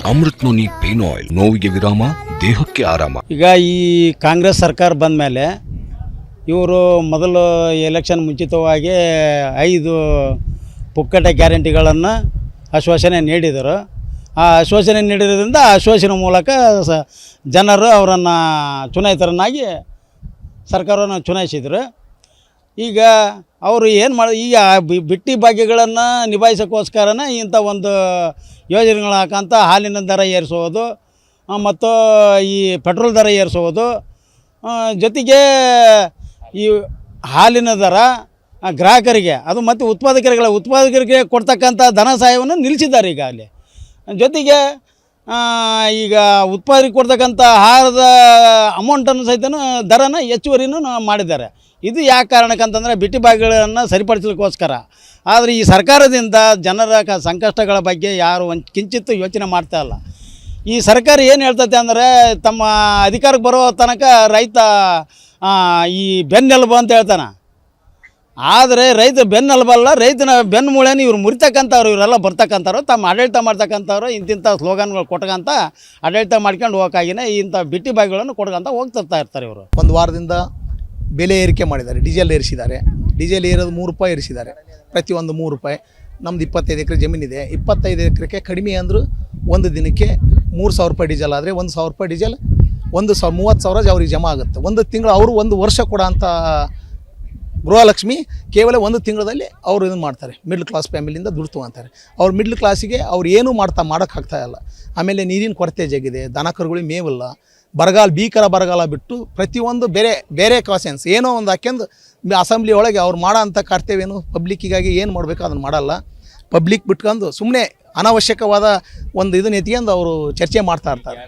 Amrit noni pain oil, ನೋವಿಗೆ ವಿರಾಮ, ದೇಹಕ್ಕೆ ಆರಾಮ. ಈಗ ಈ ಕಾಂಗ್ರೆಸ್ ಸರ್ಕಾರ ಬಂದ ಮೇಲೆ ಇವರು ಮೊದಲು ಎಲೆಕ್ಷನ್ ಮುಂಚಿತವಾಗಿ 5 ಪುಕ್ಕಟ ಗ್ಯಾರಂಟಿಗಳನ್ನು ಆಶ್ವಾಸನೆ ನೀಡಿದರು. ಆ ಆಶ್ವಾಸನೆ ನೀಡಿರೋದ್ರಿಂದ ಆಶ್ವಾಸನೆ ಮೂಲಕ ಜನರು ಅವರನ್ನು ಚುನಾಯಿತರನ್ನಾಗಿ ಸರ್ಕಾರವನ್ನು ಚುನಾಯಿಸಿದರು. ಈಗ ಅವರು ಏನು ಮಾಡಿ ಈಗ ಬಿಟ್ಟಿ ಭಾಗ್ಯಗಳನ್ನು ನಿಭಾಯಿಸೋಕ್ಕೋಸ್ಕರನೇ ಇಂಥ ಒಂದು ಯೋಜನೆಗಳು ಹಾಕಂತ ಹಾಲಿನ ದರ ಏರಿಸೋದು ಮತ್ತು ಈ ಪೆಟ್ರೋಲ್ ದರ ಏರಿಸೋದು, ಜೊತೆಗೆ ಈ ಹಾಲಿನ ದರ ಗ್ರಾಹಕರಿಗೆ ಅದು ಮತ್ತು ಉತ್ಪಾದಕರಿಗೆ ಕೊಡ್ತಕ್ಕಂಥ ಧನ ಸಹಾಯವನ್ನು ನಿಲ್ಲಿಸಿದ್ದಾರೆ ಈಗ ಅಲ್ಲಿ. ಜೊತೆಗೆ ಈಗ ಉತ್ಪಾದಕರಿಗೆ ಕೊಡ್ತಕ್ಕಂಥ ಆಹಾರದ ಅಮೌಂಟನ್ನು ಸಹಿತ ದರನ ಹೆಚ್ಚುವರಿನೂ ಮಾಡಿದ್ದಾರೆ. ಇದು ಯಾಕೆ ಕಾರಣಕ್ಕಂತಂದರೆ ಬಿಟ್ಟಿ ಭಾಗಗಳನ್ನು ಸರಿಪಡಿಸಲಿಕ್ಕೋಸ್ಕರ. ಆದರೆ ಈ ಸರ್ಕಾರದಿಂದ ಜನರ ಸಂಕಷ್ಟಗಳ ಬಗ್ಗೆ ಯಾರು ಕಿಂಚಿತ್ತು ಯೋಚನೆ ಮಾಡ್ತಾ ಇಲ್ಲ. ಈ ಸರ್ಕಾರ ಏನು ಹೇಳ್ತೈತೆ ಅಂದರೆ ತಮ್ಮ ಅಧಿಕಾರಕ್ಕೆ ಬರೋ ತನಕ ರೈತ ಈ ಬೆನ್ನೆಲುಬು ಅಂತ ಹೇಳ್ತಾನೆ. ಆದರೆ ರೈತ ಬೆನ್ನೆಲುಬಲ್ಲ, ರೈತನ ಬೆನ್ನು ಮೂಳೆನ ಇವ್ರು ಮುರಿತಕ್ಕಂಥವ್ರು, ಇವರೆಲ್ಲ ಬರ್ತಕ್ಕಂಥವ್ರು, ತಮ್ಮ ಆಡಳಿತ ಮಾಡ್ತಕ್ಕಂಥವ್ರು ಇಂತಿಂಥ ಸ್ಲೋಗನ್ಗಳು ಕೊಟ್ಕೊಂತ ಆಡಳಿತ ಮಾಡ್ಕೊಂಡು ಹೋಗೋಕ್ಕಾಗಿನೇ ಇಂಥ ಬಿಟ್ಟಿ ಬಾಯಿಗಳನ್ನು ಕೊಟ್ಕೊಂತ ಹೋಗ್ತಾ ಇರ್ತಾರೆ ಇವರು. ಒಂದು ವಾರದಿಂದ ಬೆಲೆ ಏರಿಕೆ ಮಾಡಿದ್ದಾರೆ. ಡೀಸೆಲ್ ಏರಿಸಿದ್ದಾರೆ. ಡೀಸೆಲ್ ಏರೋದು 3 ರೂಪಾಯಿ ಏರಿಸಿದ್ದಾರೆ. ಪ್ರತಿಯೊಂದು 3 ರೂಪಾಯಿ. ನಮ್ಮದು 25 ಎಕರೆ ಜಮೀನಿದೆ. 25 ಎಕರೆಗೆ ಕಡಿಮೆ ಅಂದರೂ ಒಂದು ದಿನಕ್ಕೆ 3,000 ರೂಪಾಯಿ ಡೀಸೆಲ್ ಆದರೆ 1,000 ರೂಪಾಯಿ ಡೀಸೆಲ್ 30,000 ಅವ್ರಿಗೆ ಜಮಾ ಆಗುತ್ತೆ. ಒಂದು ತಿಂಗಳು ಅವರು 1 ವರ್ಷ ಕೊಡೋ ಅಂಥ ಗೃಹಲಕ್ಷ್ಮಿ ಕೇವಲ 1 ತಿಂಗಳಲ್ಲಿ ಅವರು ಇದನ್ನು ಮಾಡ್ತಾರೆ. ಮಿಡ್ಲ್ ಕ್ಲಾಸ್ ಫ್ಯಾಮಿಲಿಯಿಂದ ದುಡ್ಡು ತೊಗೊತಾರೆ. ಅವ್ರು ಮಿಡ್ಲ್ ಕ್ಲಾಸಿಗೆ ಅವ್ರು ಏನೂ ಮಾಡೋಕ್ಕಾಗ್ತಾಯಿಲ್ಲ. ಆಮೇಲೆ ನೀರಿನ ಕೊರತೆ ಜಗಿದೆ, ದನ ಕರುಗಳಿಗೆ ಮೇವಿಲ್ಲ, ಭೀಕರ ಬರಗಾಲ ಬಿಟ್ಟು ಪ್ರತಿಯೊಂದು ಬೇರೆ ಕಾನ್ಸೆನ್ಸ್ ಏನೋ ಒಂದು ಹಾಕ್ಯಂದು ಅಸೆಂಬ್ಲಿ ಒಳಗೆ ಅವ್ರು ಮಾಡೋ ಅಂಥ ಕರ್ತವ್ಯನು ಪಬ್ಲಿಕ್ಕಿಗಾಗಿ ಏನು ಮಾಡಬೇಕು ಅದನ್ನು ಮಾಡಲ್ಲ. ಪಬ್ಲಿಕ್ ಬಿಟ್ಕೊಂಡು ಸುಮ್ಮನೆ ಅನಾವಶ್ಯಕವಾದ ಒಂದು ಇದನ್ನ ಎತ್ಕೊಂಡು ಅವರು ಚರ್ಚೆ ಮಾಡ್ತಾ ಇರ್ತಾರೆ.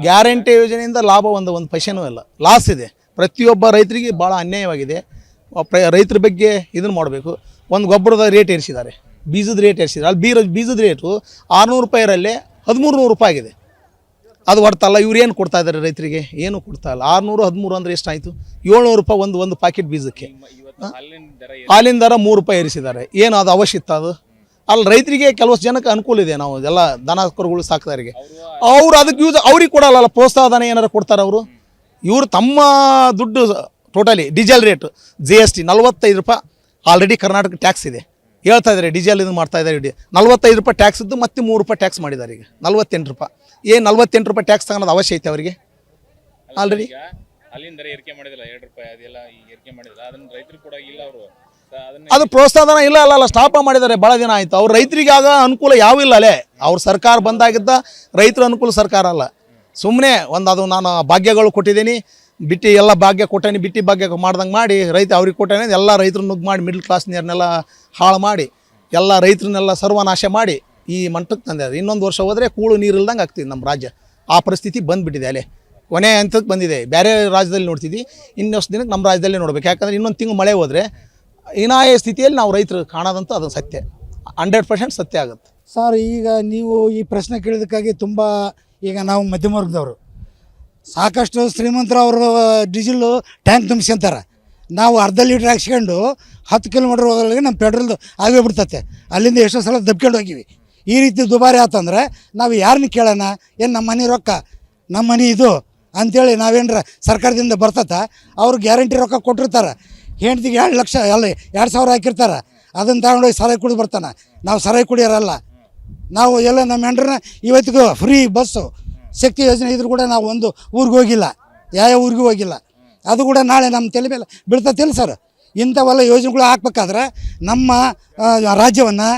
ಗ್ಯಾರಂಟಿ ಯೋಜನೆಯಿಂದ ಲಾಭ ಒಂದು ಪೈಸೆನೂ ಇಲ್ಲ, ಲಾಸ್ ಇದೆ. ಪ್ರತಿಯೊಬ್ಬ ರೈತರಿಗೆ ಭಾಳ ಅನ್ಯಾಯವಾಗಿದೆ. ರೈತರ ಬಗ್ಗೆ ಇದನ್ನು ಮಾಡಬೇಕು. ಒಂದು ಗೊಬ್ಬರದ ರೇಟ್ ಏರಿಸಿದ್ದಾರೆ, ಬೀಜದ ರೇಟ್ ಏರಿಸಿದ್ದಾರೆ. ಅಲ್ಲಿ ಬೀಜದ ರೇಟು 600 ರೂಪಾಯಿರಲ್ಲೇ 1300 ರೂಪಾಯಿ ಆಗಿದೆ. ಅದು ಹೊಡ್ತಲ್ಲ. ಇವ್ರು ಏನು ಕೊಡ್ತಾ ಇದ್ದಾರೆ ರೈತರಿಗೆ? ಏನು ಕೊಡ್ತಾ ಇಲ್ಲ. 600 13 ಅಂದರೆ ಎಷ್ಟಾಯಿತು? 700 ರೂಪಾಯಿ ಒಂದು ಪ್ಯಾಕೆಟ್ ಬೀಜಕ್ಕೆ. ಹಾಲಿನ ದರ 3 ರೂಪಾಯಿ ಏರಿಸಿದ್ದಾರೆ. ಏನು ಅದು ಅವಶ್ಯಕತೆ? ಅದು ಅಲ್ಲಿ ರೈತರಿಗೆ ಕೆಲವಷ್ಟು ಜನಕ್ಕೆ ಅನುಕೂಲ ಇದೆ. ನಾವು ಎಲ್ಲ ದನ ಕರುಗಳು ಸಾಕ್ತಾರಿಗೆ ಅವ್ರು ಅದಕ್ಕೆ ಅವ್ರಿಗೆ ಕೊಡಲ್ಲ. ಪ್ರೋತ್ಸಾಹಧನ ಏನಾರು ಕೊಡ್ತಾರೆ ಅವರು. ಇವರು ತಮ್ಮ ದುಡ್ಡು ಟೋಟಲಿ ಡೀಸೆಲ್ ರೇಟು GST 45 ರೂಪಾಯಿ ಆಲ್ರೆಡಿ ಕರ್ನಾಟಕ ಟ್ಯಾಕ್ಸ್ ಇದೆ. ಹೇಳ್ತಾ ಇದ್ದಾರೆ ಡೀಸೆಲ್ ಇದು ಮಾಡ್ತಾ ಇದ್ದಾರೆ. 45 ರೂಪಾಯಿ ಟ್ಯಾಕ್ಸ್ ಇದ್ದು ಮತ್ತೆ 3 ರೂಪಾಯಿ ಟ್ಯಾಕ್ಸ್ ಮಾಡಿದ್ದಾರೆ. ಈಗ 48 ರೂಪಾಯಿ. ಏನು 48 ರೂಪಾಯಿ ಟ್ಯಾಕ್ಸ್ ತಗೊಳ್ಳೋದು ಅವಶ್ಯ ಐತೆ ಅವರಿಗೆ? ಆಲ್ರೆಡಿ ಅದು ಪ್ರೋತ್ಸಾಹನ ಇಲ್ಲ ಸ್ಟಾಪ ಮಾಡಿದ್ದಾರೆ. ಭಾಳ ದಿನ ಆಯಿತು. ಅವ್ರು ರೈತರಿಗೆ ಆಗ ಅನುಕೂಲ ಯಾವಿಲ್ಲ ಅಲ್ಲೇ. ಅವ್ರ ಸರ್ಕಾರ ಬಂದಾಗಿದ್ದ ರೈತರ ಅನುಕೂಲ ಸರ್ಕಾರ ಅಲ್ಲ. ಸುಮ್ಮನೆ ಅದು ನಾನು ಭಾಗ್ಯಗಳು ಕೊಟ್ಟಿದ್ದೀನಿ, ಬಿಟ್ಟು ಎಲ್ಲ ಭಾಗ್ಯ ಕೊಟ್ಟೇನಿ, ಬಿಟ್ಟಿ ಭಾಗ್ಯ ಮಾಡ್ದಂಗೆ ಮಾಡಿ ರೈತ ಅವ್ರಿಗೆ ಕೊಟ್ಟೇನೆ ಎಲ್ಲ ರೈತರು ನುಗ್ಗು ಮಾಡಿ ಮಿಡ್ಲ್ ಕ್ಲಾಸ್ನವ್ರನ್ನೆಲ್ಲ ಹಾಳು ಮಾಡಿ ಎಲ್ಲ ರೈತರನ್ನೆಲ್ಲ ಸರ್ವನಾಶ ಮಾಡಿ ಈ ಮಟ್ಟಕ್ಕೆ ತಂದೆ. ಇನ್ನೊಂದು ವರ್ಷ ಹೋದರೆ ಕೂಳು ನೀರು ಇಲ್ದಂಗೆ ಆಗ್ತಿದೆ ನಮ್ಮ ರಾಜ್ಯ. ಆ ಪರಿಸ್ಥಿತಿ ಬಂದುಬಿಟ್ಟಿದೆ. ಅಲ್ಲೇ ಕೊನೆ ಹಂತಕ್ಕೆ ಬಂದಿದೆ. ಬೇರೆ ರಾಜ್ಯದಲ್ಲಿ ನೋಡ್ತಿದ್ವಿ, ಇನ್ನಷ್ಟು ದಿನಕ್ಕೆ ನಮ್ಮ ರಾಜ್ಯದಲ್ಲೇ ನೋಡ್ಬೇಕು. ಯಾಕಂದರೆ ಇನ್ನೊಂದು ತಿಂಗಳು ಮಳೆ ಹೋದರೆ ಹೀನಾಯ ಸ್ಥಿತಿಯಲ್ಲಿ ನಾವು ರೈತರು ಕಾಣೋದಂತೂ ಅದು ಸತ್ಯ, 100% ಸತ್ಯ ಆಗುತ್ತೆ. ಸರ್, ಈಗ ನೀವು ಈ ಪ್ರಶ್ನೆ ಕೇಳಿದಕ್ಕಾಗಿ ತುಂಬ ಈಗ ನಾವು ಮಧ್ಯಮ ವರ್ಗದವರು ಸಾಕಷ್ಟು ಶ್ರೀಮಂತರು ಅವರು ಡೀಸೆಲ್ಲು ಟ್ಯಾಂಕ್ ತುಂಬಿಸ್ಕೊಂತಾರೆ. ನಾವು ಅರ್ಧ ಲೀಟ್ರ್ ಹಾಕ್ಸ್ಕೊಂಡು 10 ಕಿಲೋಮೀಟ್ರ್ ಹೋಗೋಗಳಿಗೆ ನಮ್ಮ ಪೆಟ್ರೋಲ್ದು ಆಗೇ ಬಿಡ್ತತೆ. ಅಲ್ಲಿಂದ ಎಷ್ಟೋ ಸಲ ದಬ್ಕೊಂಡು ಹೋಗಿವಿ. ಈ ರೀತಿ ದುಬಾರಿ ಆತಂದ್ರೆ ನಾವು ಯಾರನ್ನ ಕೇಳೋಣ? ಏನು ನಮ್ಮ ಮನೆ ರೊಕ್ಕ, ನಮ್ಮ ಮನೆ ಇದು ಅಂಥೇಳಿ ನಾವೇನರ ಸರ್ಕಾರದಿಂದ ಬರ್ತತ? ಅವ್ರು ಗ್ಯಾರಂಟಿ ರೊಕ್ಕ ಕೊಟ್ಟಿರ್ತಾರೆ. ಹೆಂಡ್ತಿಗೆ 2 ಲಕ್ಷ ಅಲ್ಲ 2,000 ಹಾಕಿರ್ತಾರೆ. ಅದನ್ನು ತಗೊಂಡೋಗಿ ಸರಾಯಿ ಕುಡಿದು ಬರ್ತಾನೆ. ನಾವು ಸರಾಯಿ ಕುಡಿಯೋರಲ್ಲ. ನಾವು ಎಲ್ಲ ನಮ್ಮ ಹೆಂಡ್ರನ್ನ ಇವತ್ತಿಗೂ ಫ್ರೀ ಬಸ್ಸು ಶಕ್ತಿ ಯೋಜನೆ ಇದ್ರೂ ಕೂಡ ನಾವು ಒಂದು ಊರಿಗೆ ಹೋಗಿಲ್ಲ, ಯಾವ ಊರಿಗೂ ಹೋಗಿಲ್ಲ. ಅದು ಕೂಡ ನಾಳೆ ನಮ್ಮ ತಲೆ ಮೇಲೆ ಬೀಳ್ತತಿಲ್ಲ ಸರ್. ಇಂಥವೆಲ್ಲ ಯೋಜನೆಗಳು ಹಾಕ್ಬೇಕಾದ್ರೆ ನಮ್ಮ ರಾಜ್ಯವನ್ನು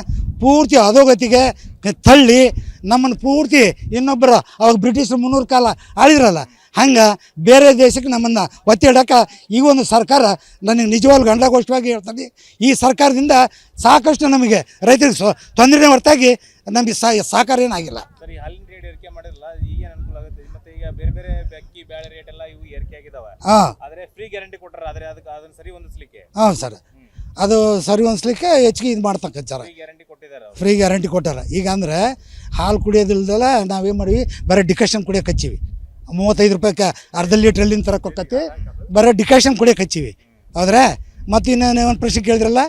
ಪೂರ್ತಿ ಅಧೋಗತಿಗೆ ತಳ್ಳಿ ನಮ್ಮನ್ನು ಪೂರ್ತಿ ಇನ್ನೊಬ್ಬರು ಅವಾಗ ಬ್ರಿಟಿಷರು 300 ಕಾಲ ಆಳಿದ್ರಲ್ಲ, ಹಂಗೆ ಬೇರೆ ದೇಶಕ್ಕೆ ನಮ್ಮನ್ನು ಒತ್ತಿಡಕ್ಕೆ ಈ ಒಂದು ಸರ್ಕಾರ ನನಗೆ ನಿಜವಾಗ್ಲೂ ಗಂಡಗೋಷ್ಠವಾಗಿ ಹೇಳ್ತೀನಿ. ಈ ಸರ್ಕಾರದಿಂದ ಸಾಕಷ್ಟು ನಮಗೆ ರೈತರಿಗೆ ತೊಂದರೆ ಹೊರತಾಗಿ ನಮಗೆ ಸಹಕಾರ ಏನಾಗಿಲ್ಲ. ಹಾಂ ಸರ್, ಅದು ಸರಿ ಹೊಂದಿಸ್ಲಿಕ್ಕೆ ಹೆಚ್ಚಿಗೆ ಇದು ಮಾಡ್ತಕ್ಕ ಸರ್. ಫ್ರೀ ಗ್ಯಾರಂಟಿ ಕೊಟ್ಟಾರ. ಈಗ ಅಂದರೆ ಹಾಲು ಕುಡಿಯೋದಿಲ್ದಲ್ಲ ನಾವೇನು ಮಾಡಿವಿ, ಬರೀ ಡಿಕಷನ್ ಕುಡಿಯೋಕೆ ಹಚ್ಚೀವಿ. 35 ರೂಪಾಯಿಗೆ ಅರ್ಧ ಲೀಟ್ರಲ್ಲಿಂದ ತರಕ್ಕೆ ಹೋಗತ್ತೆ, ಬರೀ ಡಿಕಷನ್ ಕುಡಿಯೋಕೆ ಹಚ್ಚೀವಿ. ಹೌದ್ರೆ? ಮತ್ತು ಇನ್ನೇನು ಒಂದು ಪ್ರಶ್ನೆ ಕೇಳಿದ್ರಲ್ಲ,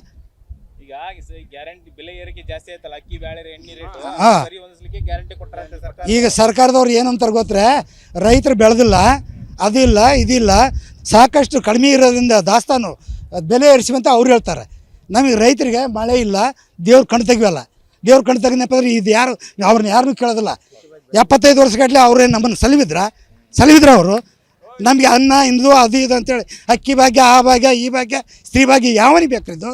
ಗ್ಯಾರಂಟಿ ಬೆಲೆ ಏರಿಕೆ ಜಾಸ್ತಿ ಆಯ್ತಲ್ಲ, ಅಕ್ಕಿ ಬ್ಯಾಳೆ ಎಣ್ಣೆ ರೇಟ್ ಹಾಂ ಸರಿ ಹೊಂದಿಸ್ಲಿಕ್ಕೆ ಗ್ಯಾರಂಟಿ ಕೊಟ್ಟಾರಂತೆ ಸರ್ಕಾರ. ಈಗ ಸರ್ಕಾರದವ್ರು ಏನಂತಾರೆ ಗೊತ್ತರೆ, ರೈತರು ಬೆಳೆದಿಲ್ಲ, ಅದಿಲ್ಲ ಇದಿಲ್ಲ, ಸಾಕಷ್ಟು ಕಡಿಮೆ ಇರೋದ್ರಿಂದ ದಾಸ್ತಾನು ಬೆಲೆ ಏರಿಸುವಂತ ಅವ್ರು ಹೇಳ್ತಾರೆ. ನಮಗೆ ರೈತರಿಗೆ ಮಳೆ ಇಲ್ಲ, ದೇವ್ರು ಕಣ್ ತೆಗಿವಲ್ಲ. ದೇವ್ರು ಕಣ್ ತೆಗಿನಪ್ಪ ಅಂದ್ರೆ ಇದು ಯಾರು ಅವ್ರನ್ನ ಯಾರನ್ನೂ ಕೇಳೋದಿಲ್ಲ. 75 ವರ್ಷಗಟ್ಟಲೆ ಅವರೇ ನಮ್ಮನ್ನು ಸಲಹಿದ್ರ ಅವರು ನಮಗೆ ಅನ್ನ ಇಂದು ಅದು ಇದು ಅಂತೇಳಿ ಅಕ್ಕಿ ಭಾಗ್ಯ, ಆ ಭಾಗ್ಯ, ಈ ಭಾಗ್ಯ, ಸ್ತ್ರೀ ಭಾಗ್ಯ ಯಾವನಿಗೆ ಬೇಕ್ರಿ? ಇದು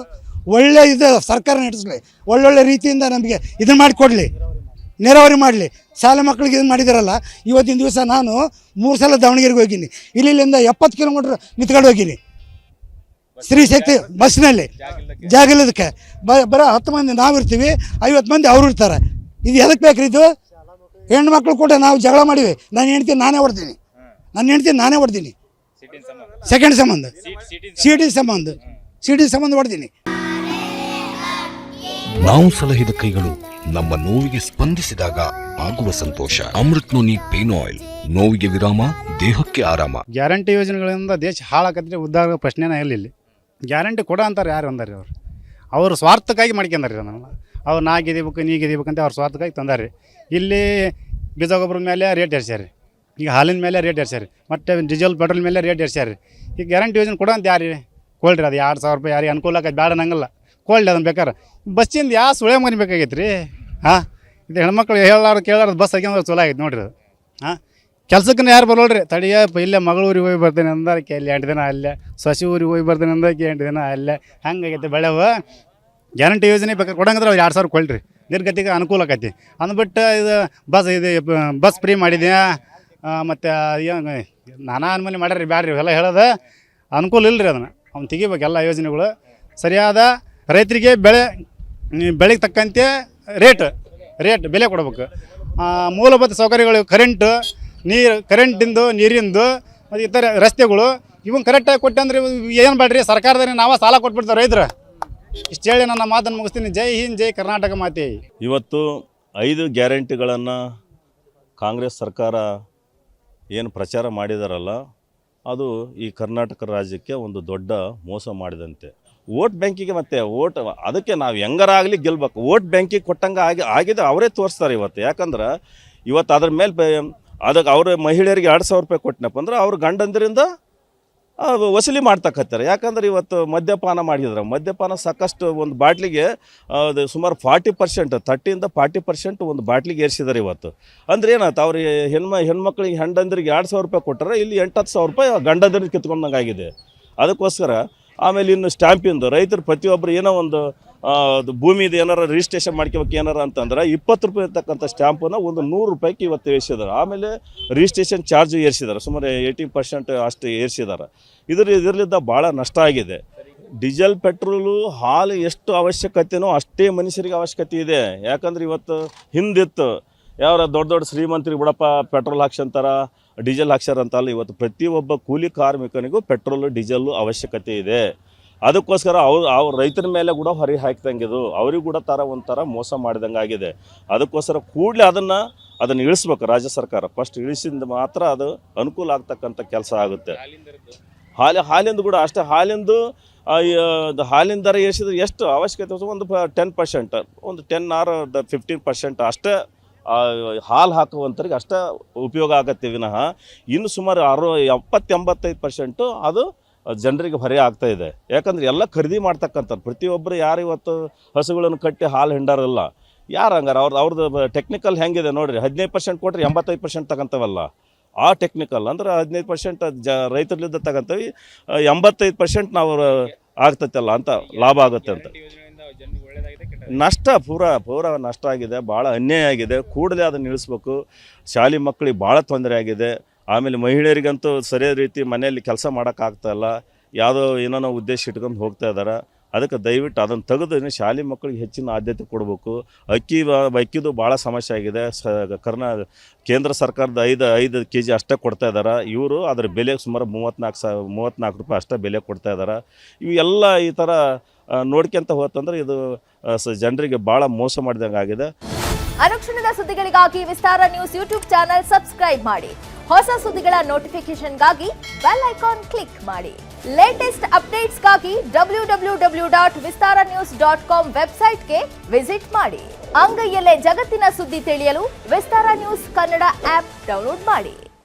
ಒಳ್ಳೆ ಇದು ಸರ್ಕಾರ ನಡೆಸಲಿ, ಒಳ್ಳೊಳ್ಳೆ ರೀತಿಯಿಂದ ನಮಗೆ ಇದನ್ನು ಮಾಡಿಕೊಡ್ಲಿ, ನೀರಾವರಿ ಮಾಡಲಿ. ಶಾಲೆ ಮಕ್ಕಳಿಗೆ ಇದನ್ನು ಮಾಡಿದಾರಲ್ಲ. ಇವತ್ತಿನ ದಿವಸ ನಾನು 3 ಸಲ ದಾವಣಗೆರೆಗೆ ಹೋಗಿನಿ. ಇಲ್ಲಿಂದ 70 ಕಿಲೋಮೀಟ್ರ್ ನಿಂತ್ಕೊಂಡು ಹೋಗಿನಿ ಸ್ತ್ರೀ ಶಕ್ತಿ ಬಸ್ನಲ್ಲಿ. ಜಾಗಿಲ್ಲದಕ್ಕೆ ಬರೋ 10 ಮಂದಿ ನಾವಿರ್ತೀವಿ, 50 ಮಂದಿ ಅವರು ಇರ್ತಾರೆ. ಇದು ಎದಕ್ಕೆ ಬೇಕ್ರಿ? ಇದು ಹೆಣ್ಣು ಮಕ್ಕಳು ಕೂಡ ನಾವು ಜಗಳ ಮಾಡಿವಿ. ನನ್ನ ಹೆಂಡ್ತಿ ನಾನೇ ಹೊಡ್ತೀನಿ, ಸೆಕೆಂಡ್ ಸಂಬಂಧ, ಸಿಟಿ ಸಂಬಂಧ ಹೊಡ್ತೀನಿ. ನಾವು ಸಲಹಿದ ಕೈಗಳು ನಮ್ಮ ನೋವಿಗೆ ಸ್ಪಂದಿಸಿದಾಗ ಆಗುವ ಸಂತೋಷ. ಅಮೃತ್ ನೋನಿ ಪೇನ್ ಆಯಿಲ್, ನೋವಿಗೆ ವಿರಾಮ, ದೇಹಕ್ಕೆ ಆರಾಮ. ಗ್ಯಾರಂಟಿ ಯೋಜನೆಗಳಿಂದ ದೇಶ ಹಾಳಾಕತ್ರಿ, ಉದ್ಧಾರ ಪ್ರಶ್ನೆನೇ ಇಲ್ಲ. ಇಲ್ಲಿ ಗ್ಯಾರಂಟಿ ಕೊಡ ಅಂತಾರೆ ಯಾರು ಅಂದಾರೆ? ಅವ್ರು ಸ್ವಾರ್ಥಕ್ಕಾಗಿ ಮಾಡ್ಕೊಂಡಾರೆ. ಅವ್ರು ನಾ ಗೆದಿಬೇಕು ನೀ ಗೆದಿಬೇಕಂತ ಅವ್ರ ಸ್ವಾರ್ಥಕ್ಕಾಗಿ ತಂದಾರೆ. ಇಲ್ಲಿ ಬೀಜ ಗೊಬ್ಬರದ ಮೇಲೆ ರೇಟ್ ಏರ್ಸ್ಯಾರ, ಈಗ ಹಾಲಿನ ಮೇಲೆ ರೇಟ್ ಏರ್ಸ್ಯಾರ, ಮತ್ತು ಡೀಸೆಲ್ ಪೆಟ್ರೋಲ್ ಮೇಲೆ ರೇಟ್ ಏರ್ಸ್ಯಾರ. ಈಗ ಗ್ಯಾರಂಟಿ ಯೋಜನೆ ಕೊಡ ಅಂತ ಯಾರು ಕೊಳ್ರಿ? ಅದು 2,000 ರೂಪಾಯಿ ಯಾರಿಗೆ ಅನುಕೂಲ ಆಕೈತೆ ಬೇಡ ಅನ್ನಂಗಿಲ್ಲ, ಕೊಳ್ರಿ ಅದನ್ನು ಬೇಕಾರೆ. ಬಸ್ಸಿಂದ ಯಾವ ಸುಳೆ ಮನೆ ಬೇಕಾಗೈತೆ ರೀ? ಇದು ಹೆಣ್ಮಕ್ಳು ಹೇಳಾರ್ದು ಕೇಳಾರ್ದು ಬಸ್ ಹಾಕ್ಯಂದ್ರೆ ಚಲೋ ಆಗೈತೆ ನೋಡ್ರಿ ಅದು. ಕೆಲ್ಸಕ್ಕೂ ಯಾರು ಬರೋಲ್ರಿ. ತಡಿಯ ಇಲ್ಲೇ ಮಗಳೂರಿಗೆ ಹೋಗಿ ಬರ್ತೇನೆ ಅಂದಕ್ಕೆ ಇಲ್ಲಿ 8 ದಿನ ಅಲ್ಲೇ, ಸಸಿ ಊರಿಗೆ ಹೋಗಿ ಬರ್ತೇನೆ ಅಂದಕ್ಕೆ 8 ದಿನ ಅಲ್ಲೇ. ಹಂಗಾಗೈತೆ ಬೆಳೆವ. ಗ್ಯಾರಂಟಿ ಯೋಜನೆ ಬೇಕಾದ್ರೆ ಕೊಡಂಗಂದ್ರೆ ಅವ್ರು 2,000 ಕೊಳ್ರಿ, ನಿರ್ಗತಿಗೆ ಅನುಕೂಲ ಆಕೈತಿ. ಅಂದ್ಬಿಟ್ಟು ಇದು ಬಸ್ ಫ್ರೀ ಮಾಡಿದ್ಯಾ ಮತ್ತು ನಾನಾ ಅನುಮತಿ ಮಾಡ್ಯಾರ ರೀ. ಬ್ಯಾಡ್ರಿ ಎಲ್ಲ ಹೇಳೋದು ಅನುಕೂಲ ಇಲ್ಲ ರೀ. ಅದನ್ನು ಅವ್ನು ತೆಗಿಬೇಕು ಎಲ್ಲ ಯೋಜನೆಗಳು. ಸರಿಯಾದ ರೈತರಿಗೆ ಬೆಳೆಗೆ ತಕ್ಕಂತೆ ರೇಟ್ ಬೆಲೆ ಕೊಡ್ಬೇಕು. ಮೂಲಭೂತ ಸೌಕರ್ಯಗಳು, ಕರೆಂಟಿಂದು, ನೀರಿಂದು ಮತ್ತು ಇತರ ರಸ್ತೆಗಳು ಇವನ್ ಕರೆಕ್ಟಾಗಿ ಕೊಟ್ಟೆ ಅಂದ್ರೆ ಏನು ಬೇಡ್ರಿ, ಸರ್ಕಾರದಲ್ಲಿ ನಾವು ಸಾಲ ಕೊಟ್ಬಿಡ್ತಾರೆ ರೈತರು. ಇಷ್ಟು ಹೇಳಿ ನನ್ನ ಮಾತನ್ನು ಮುಗಿಸ್ತೀನಿ. ಜೈ ಹಿಂದ್, ಜೈ ಕರ್ನಾಟಕ ಮಾತೆ. ಇವತ್ತು 5 ಗ್ಯಾರಂಟಿಗಳನ್ನು ಕಾಂಗ್ರೆಸ್ ಸರ್ಕಾರ ಏನು ಪ್ರಚಾರ ಮಾಡಿದಾರಲ್ಲ, ಅದು ಈ ಕರ್ನಾಟಕ ರಾಜ್ಯಕ್ಕೆ ಒಂದು ದೊಡ್ಡ ಮೋಸ ಮಾಡಿದಂತೆ. ವೋಟ್ ಬ್ಯಾಂಕಿಗೆ ಮತ್ತು ಅದಕ್ಕೆ ನಾವು ಹೆಂಗಾರಾಗಲಿ ಗೆಲ್ಬೇಕು. ವೋಟ್ ಬ್ಯಾಂಕಿಗೆ ಕೊಟ್ಟಂಗೆ ಆಗಿದೆ ಅವರೇ ತೋರಿಸ್ತಾರೆ ಇವತ್ತು. ಯಾಕಂದ್ರೆ ಇವತ್ತು ಅದ್ರ ಮೇಲೆ ಅದಕ್ಕೆ ಅವ್ರ ಮಹಿಳೆಯರಿಗೆ 2,000 ರೂಪಾಯಿ ಕೊಟ್ಟನಪ್ಪ ಅಂದ್ರೆ ಅವ್ರ ಗಂಡಂದರಿಂದ ವಸೂಲಿ ಮಾಡ್ತಕ್ಕತ್ತಾರೆ. ಯಾಕಂದ್ರೆ ಇವತ್ತು ಮದ್ಯಪಾನ ಸಾಕಷ್ಟು ಒಂದು ಬಾಟ್ಲಿಗೆ ಸುಮಾರು 40%, 30% ಒಂದು ಬಾಟ್ಲಿಗೆ ಏರಿಸಿದ್ದಾರೆ ಇವತ್ತು. ಅಂದ್ರೆ ಏನಾಯ್ತು, ಅವ್ರಿಗೆ ಹೆಣ್ಮಕ್ಳಿಗೆ ಹೆಂಡಂದ್ರಿಗೆ 2,000 ರೂಪಾಯಿ ಕೊಟ್ಟರೆ ಇಲ್ಲಿ 8-10 ರೂಪಾಯಿ ಗಂಡಂದ್ರಿಗೆ ಕಿತ್ಕೊಂಡಂಗೆ ಆಗಿದೆ. ಅದಕ್ಕೋಸ್ಕರ ಆಮೇಲೆ ಇನ್ನು ಸ್ಟ್ಯಾಂಪಿಂದು ರೈತರು ಪ್ರತಿಯೊಬ್ಬರು ಏನೋ ಒಂದು ಭೂಮಿದು ಏನಾರ ರಿಜಿಸ್ಟ್ರೇಷನ್ ಮಾಡ್ಕೋಬೇಕು ಏನಾರ ಅಂತಂದ್ರೆ 20 ರೂಪಾಯಿ ಇರ್ತಕ್ಕಂಥ ಸ್ಟ್ಯಾಂಪನ್ನು ಒಂದು 100 ರೂಪಾಯಿಗೆ ಇವತ್ತು ಏರಿಸಿದ್ದಾರೆ. ಆಮೇಲೆ ರಿಜಿಸ್ಟ್ರೇಷನ್ ಚಾರ್ಜ್ ಏರಿಸಿದ್ದಾರೆ, ಸುಮಾರು 80% ಅಷ್ಟು ಏರಿಸಿದ್ದಾರೆ. ಇದರಿಂದ ಭಾಳ ನಷ್ಟ ಆಗಿದೆ. ಡೀಸೆಲ್, ಪೆಟ್ರೋಲು, ಹಾಲು ಎಷ್ಟು ಅವಶ್ಯಕತೆನೋ ಅಷ್ಟೇ ಮನುಷ್ಯರಿಗೆ ಅವಶ್ಯಕತೆ ಇದೆ. ಯಾಕಂದ್ರೆ ಇವತ್ತು ಹಿಂದಿತ್ತು ಯಾರ ದೊಡ್ಡ ಶ್ರೀಮಂತರಿಗೆ ಬಿಡಪ್ಪ ಪೆಟ್ರೋಲ್ ಹಾಕ್ಸಂತಾರ, ಡೀಸೆಲ್ ಹಾಕ್ಸ್ಯಾರ ಅಂತಲ್ಲ. ಇವತ್ತು ಪ್ರತಿಯೊಬ್ಬ ಕೂಲಿ ಕಾರ್ಮಿಕನಿಗೂ ಪೆಟ್ರೋಲು ಡೀಸೆಲ್ಲು ಅವಶ್ಯಕತೆ ಇದೆ. ಅದಕ್ಕೋಸ್ಕರ ಅವ್ರ ರೈತರ ಮೇಲೆ ಕೂಡ ಹೊರೆ ಹಾಕ್ದಂಗಿದು, ಅವ್ರಿಗೆ ಕೂಡ ಒಂಥರ ಮೋಸ ಮಾಡಿದಂಗೆ ಆಗಿದೆ. ಅದಕ್ಕೋಸ್ಕರ ಕೂಡಲೇ ಅದನ್ನು ಇಳಿಸ್ಬೇಕು ರಾಜ್ಯ ಸರ್ಕಾರ. ಫಸ್ಟ್ ಇಳಿಸಿದ ಮಾತ್ರ ಅದು ಅನುಕೂಲ ಆಗ್ತಕ್ಕಂಥ ಕೆಲಸ ಆಗುತ್ತೆ. ಹಾಲಿಂದು ಕೂಡ ಅಷ್ಟೇ. ಹಾಲಿನ ದರ ಇಳಿಸಿದ್ರೆ ಎಷ್ಟು ಅವಶ್ಯಕತೆ, ಒಂದು 10%, ಒಂದು 10 or 15% ಅಷ್ಟೇ ಹಾಲು ಹಾಕುವಂಥವ್ರಿಗೆ ಅಷ್ಟೇ ಉಪಯೋಗ ಆಗತ್ತೆ ವಿನಃ ಇನ್ನು ಸುಮಾರು 70-85% ಅದು ಜನರಿಗೆ ಹೊರೆ ಆಗ್ತಾ ಇದೆ. ಯಾಕಂದ್ರೆ ಎಲ್ಲ ಖರೀದಿ ಮಾಡ್ತಕ್ಕಂಥದ್ದು ಪ್ರತಿಯೊಬ್ಬರು ಯಾರು ಇವತ್ತು ಹಸುಗಳನ್ನು ಕಟ್ಟಿ ಹಾಲು ಹಿಂಡಾರಲ್ಲ ಯಾರು ಹಂಗಾರ ಅವ್ರದ್ದು ಟೆಕ್ನಿಕಲ್ ಹೆಂಗಿದೆ ನೋಡ್ರಿ. 15% ಕೊಟ್ಟರೆ 85% ತಗೊಂತವಲ್ಲ. ಆ ಟೆಕ್ನಿಕಲ್ ಅಂದ್ರೆ 15% ರೈತರಲ್ಲಿದ್ದ ತಗೊಂತೀವಿ, 85% ನಾವು ಆಗ್ತೈತಲ್ಲ ಅಂತ ಲಾಭ ಆಗುತ್ತೆ ಅಂತ. ನಷ್ಟ ಪೂರ ನಷ್ಟ ಆಗಿದೆ, ಭಾಳ ಅನ್ಯಾಯ ಆಗಿದೆ. ಕೂಡಲೇ ಅದನ್ನು ನಿಲ್ಲಿಸ್ಬೇಕು. ಶಾಲೆ ಮಕ್ಕಳಿಗೆ ಭಾಳ ತೊಂದರೆ ಆಗಿದೆ. ಆಮೇಲೆ ಮಹಿಳೆಯರಿಗಂತೂ ಸರಿಯಾದ ರೀತಿ ಮನೆಯಲ್ಲಿ ಕೆಲಸ ಮಾಡೋಕ್ಕಾಗ್ತಾಯಿಲ್ಲ, ಯಾವುದೋ ಏನೋ ಉದ್ದೇಶ ಇಟ್ಕೊಂಡು ಹೋಗ್ತಾ ಇದ್ದಾರೆ. ಅದಕ್ಕೆ ದಯವಿಟ್ಟು ಅದನ್ನು ತೆಗೆದು ಶಾಲೆ ಮಕ್ಕಳಿಗೆ ಹೆಚ್ಚಿನ ಆದ್ಯತೆ ಕೊಡಬೇಕು. ಅಕ್ಕಿದು ಭಾಳ ಸಮಸ್ಯೆ ಆಗಿದೆ. ಕೇಂದ್ರ ಸರ್ಕಾರದ 5 kg ಅಷ್ಟೇ ಕೊಡ್ತಾ ಇದ್ದಾರೆ. ಇವರು ಅದರ ಬೆಲೆ ಸುಮಾರು 34 ರೂಪಾಯಿ ಅಷ್ಟೇ ಬೆಲೆ ಕೊಡ್ತಾ ಇದ್ದಾರೆ. ಇವೆಲ್ಲ ಈ ಥರ ನೋಡ್ಕೊಂತ ಹೋತಂದ್ರೆ ಇದು ಜನರಿಗೆ ಭಾಳ ಮೋಸ ಮಾಡಿದಂಗೆ ಆಗಿದೆ. ಅನುಕ್ಷಣದ ಸುದ್ದಿಗಳಿಗಾಗಿ ವಿಸ್ತಾರ ನ್ಯೂಸ್ ಯೂಟ್ಯೂಬ್ ಚಾನೆಲ್ ಸಬ್ಸ್ಕ್ರೈಬ್ ಮಾಡಿ. ಹೊಸ ಸುದ್ದಿಗಳ ನೋಟಿಫಿಕೇಶನ್ಗಾಗಿ ಬೆಲ್ ಐಕಾನ್ ಕ್ಲಿಕ್ ಮಾಡಿ. ಲೇಟೆಸ್ಟ್ ಅಪ್ಡೇಟ್ಸ್ಗಾಗಿ www.vistaranews.com ವೆಬ್ಸೈಟ್ಗೆ ವಿಸಿಟ್ ಮಾಡಿ. ಅಂಗೈಯಲ್ಲೇ ಜಗತ್ತಿನ ಸುದ್ದಿ ತಿಳಿಯಲು ವಿಸ್ತಾರ ನ್ಯೂಸ್ ಕನ್ನಡ ಆಪ್ ಡೌನ್ಲೋಡ್ ಮಾಡಿ.